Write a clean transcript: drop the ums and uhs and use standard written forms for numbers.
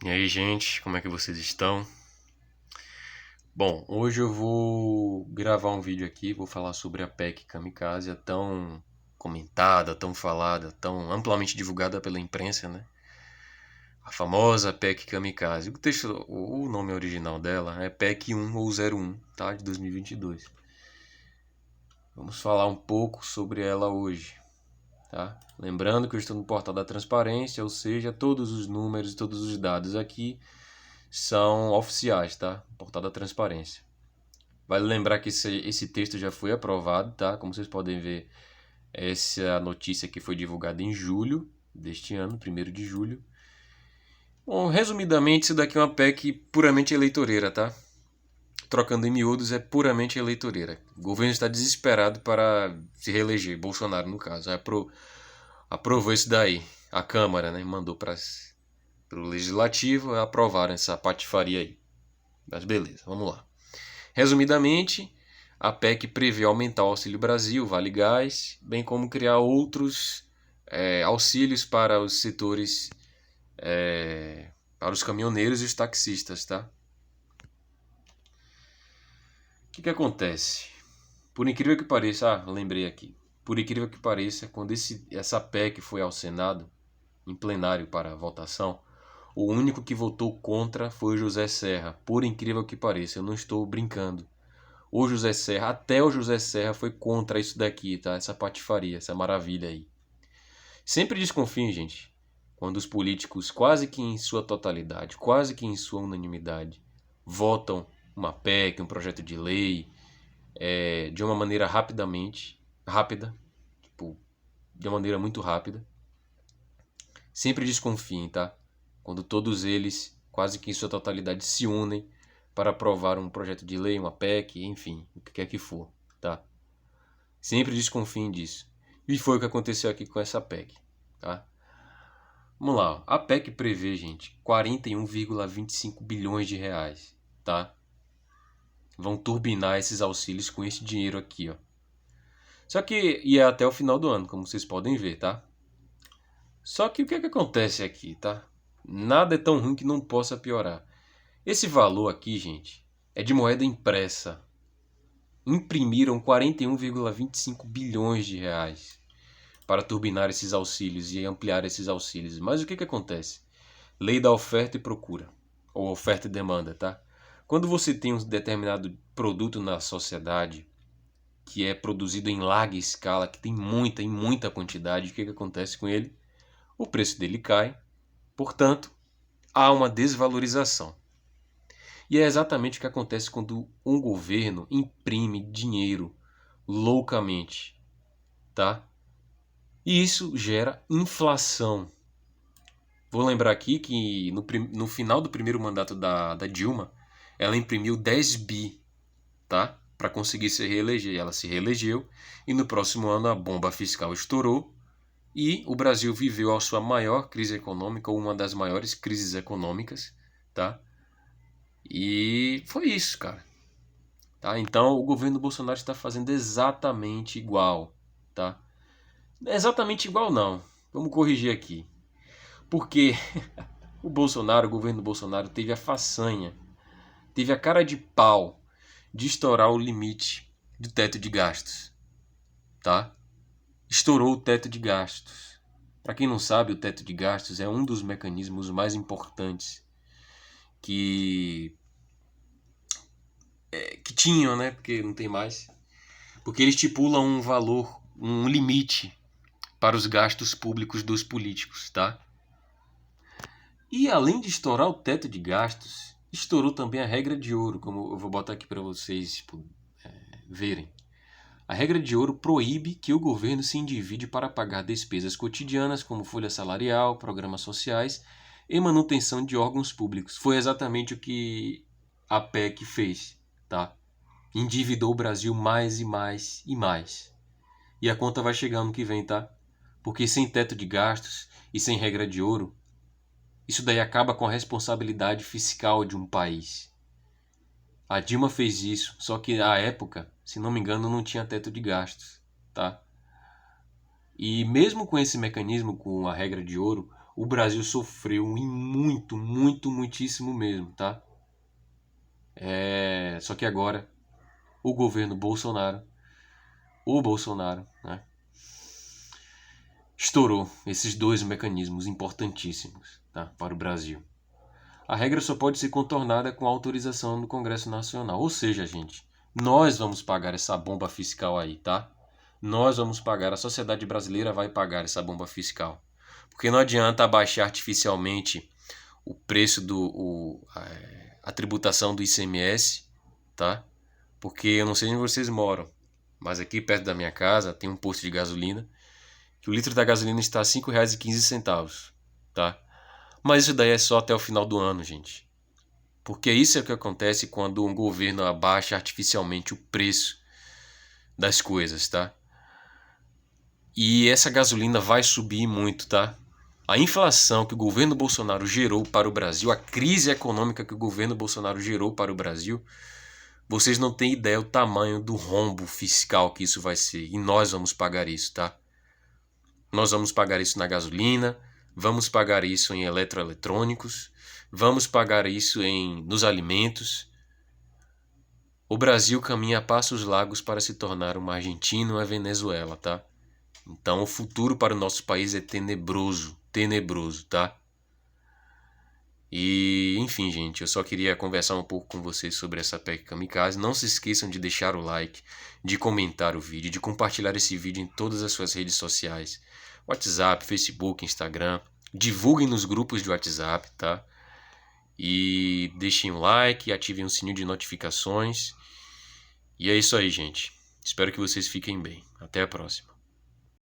E aí, gente, como é que vocês estão? Bom, hoje eu vou gravar um vídeo aqui, vou falar sobre a PEC Kamikaze, a tão comentada, tão falada, tão amplamente divulgada pela imprensa, né? A famosa PEC Kamikaze. O nome original dela é PEC 1 ou 01, tá? De 2022. Vamos falar um pouco sobre ela hoje, tá? Lembrando que eu estou no portal da transparência, ou seja, todos os números e todos os dados aqui são oficiais, tá? Portal da transparência. Vale lembrar que esse texto já foi aprovado, tá? Como vocês podem ver, essa notícia aqui foi divulgada em julho deste ano, 1º de julho. Bom, resumidamente, isso daqui é uma PEC puramente eleitoreira, tá? Trocando em miúdos, é puramente eleitoreira. O governo está desesperado para se reeleger, Bolsonaro no caso. Aprovou isso daí. A Câmara, né? Mandou para o Legislativo, aprovaram essa patifaria aí. Mas beleza, vamos lá. Resumidamente, a PEC prevê aumentar o Auxílio Brasil, Vale Gás, bem como criar outros auxílios para os setores, para os caminhoneiros e os taxistas, tá? O que acontece? Por incrível que pareça, lembrei aqui. Por incrível que pareça, quando essa PEC foi ao Senado, em plenário para votação, o único que votou contra foi o José Serra. Por incrível que pareça, eu não estou brincando. Até o José Serra foi contra isso daqui, tá? Essa patifaria, essa maravilha aí. Sempre desconfiem, gente, quando os políticos, quase que em sua totalidade, quase que em sua unanimidade, votam uma PEC, um projeto de lei, de uma maneira rápida, tipo, de uma maneira muito rápida. Sempre desconfiem, tá? Quando todos eles, quase que em sua totalidade, se unem para aprovar um projeto de lei, uma PEC, enfim, o que quer que for, tá? Sempre desconfiem disso. E foi o que aconteceu aqui com essa PEC, tá? Vamos lá, a PEC prevê, gente, 41,25 bilhões de reais, tá? Vão turbinar esses auxílios com esse dinheiro aqui, ó. Só que é até o final do ano, como vocês podem ver, tá? Só que o que acontece aqui, tá? Nada é tão ruim que não possa piorar. Esse valor aqui, gente, é de moeda impressa. Imprimiram 41,25 bilhões de reais para turbinar esses auxílios e ampliar esses auxílios. Mas o que acontece? Lei da oferta e procura, ou oferta e demanda, tá? Quando você tem um determinado produto na sociedade que é produzido em larga escala, que tem muita quantidade, o que acontece com ele? O preço dele cai, portanto, há uma desvalorização. E é exatamente o que acontece quando um governo imprime dinheiro loucamente, tá? E isso gera inflação. Vou lembrar aqui que no final do primeiro mandato da Dilma, ela imprimiu 10 bi, tá? Para conseguir se reeleger. Ela se reelegeu e no próximo ano a bomba fiscal estourou e o Brasil viveu a sua maior crise econômica, ou uma das maiores crises econômicas, tá? E foi isso, cara. Tá? Então o governo Bolsonaro está fazendo exatamente igual, tá? Exatamente igual não. Vamos corrigir aqui. Porque o governo Bolsonaro teve a façanha, teve a cara de pau de estourar o limite do teto de gastos, tá? Estourou o teto de gastos. Para quem não sabe, o teto de gastos é um dos mecanismos mais importantes que que tinham, né? Porque não tem mais. Porque ele estipula um valor, um limite para os gastos públicos dos políticos, tá? E além de estourar o teto de gastos, estourou também a regra de ouro, como eu vou botar aqui para vocês verem. A regra de ouro proíbe que o governo se endivide para pagar despesas cotidianas, como folha salarial, programas sociais e manutenção de órgãos públicos. Foi exatamente o que a PEC fez, tá? Endividou o Brasil mais e mais e mais. E a conta vai chegar ano que vem, tá? Porque sem teto de gastos e sem regra de ouro, isso daí acaba com a responsabilidade fiscal de um país. A Dilma fez isso, só que à época, se não me engano, não tinha teto de gastos, tá? E mesmo com esse mecanismo, com a regra de ouro, o Brasil sofreu e muito, muito, muitíssimo mesmo, tá? Só que agora o governo Bolsonaro, né, estourou esses dois mecanismos importantíssimos, tá, para o Brasil. A regra só pode ser contornada com a autorização do Congresso Nacional. Ou seja, gente, nós vamos pagar essa bomba fiscal aí, tá? Nós vamos pagar, a sociedade brasileira vai pagar essa bomba fiscal. Porque não adianta abaixar artificialmente o preço a tributação do ICMS, tá? Porque eu não sei onde vocês moram, mas aqui perto da minha casa tem um posto de gasolina que o litro da gasolina está a R$ 5,15, tá? Mas isso daí é só até o final do ano, gente. Porque isso é o que acontece quando um governo abaixa artificialmente o preço das coisas, tá? E essa gasolina vai subir muito, tá? A inflação que o governo Bolsonaro gerou para o Brasil, a crise econômica que o governo Bolsonaro gerou para o Brasil, vocês não têm ideia do tamanho do rombo fiscal que isso vai ser. E nós vamos pagar isso, tá? Nós vamos pagar isso na gasolina, vamos pagar isso em eletroeletrônicos, vamos pagar isso nos alimentos. O Brasil caminha a passos largos para se tornar uma Argentina ou uma Venezuela, tá? Então o futuro para o nosso país é tenebroso, tenebroso, tá? E, enfim, gente, eu só queria conversar um pouco com vocês sobre essa PEC Kamikaze. Não se esqueçam de deixar o like, de comentar o vídeo, de compartilhar esse vídeo em todas as suas redes sociais. WhatsApp, Facebook, Instagram. Divulguem nos grupos de WhatsApp, tá? E deixem o like, ativem o sininho de notificações. E é isso aí, gente. Espero que vocês fiquem bem. Até a próxima.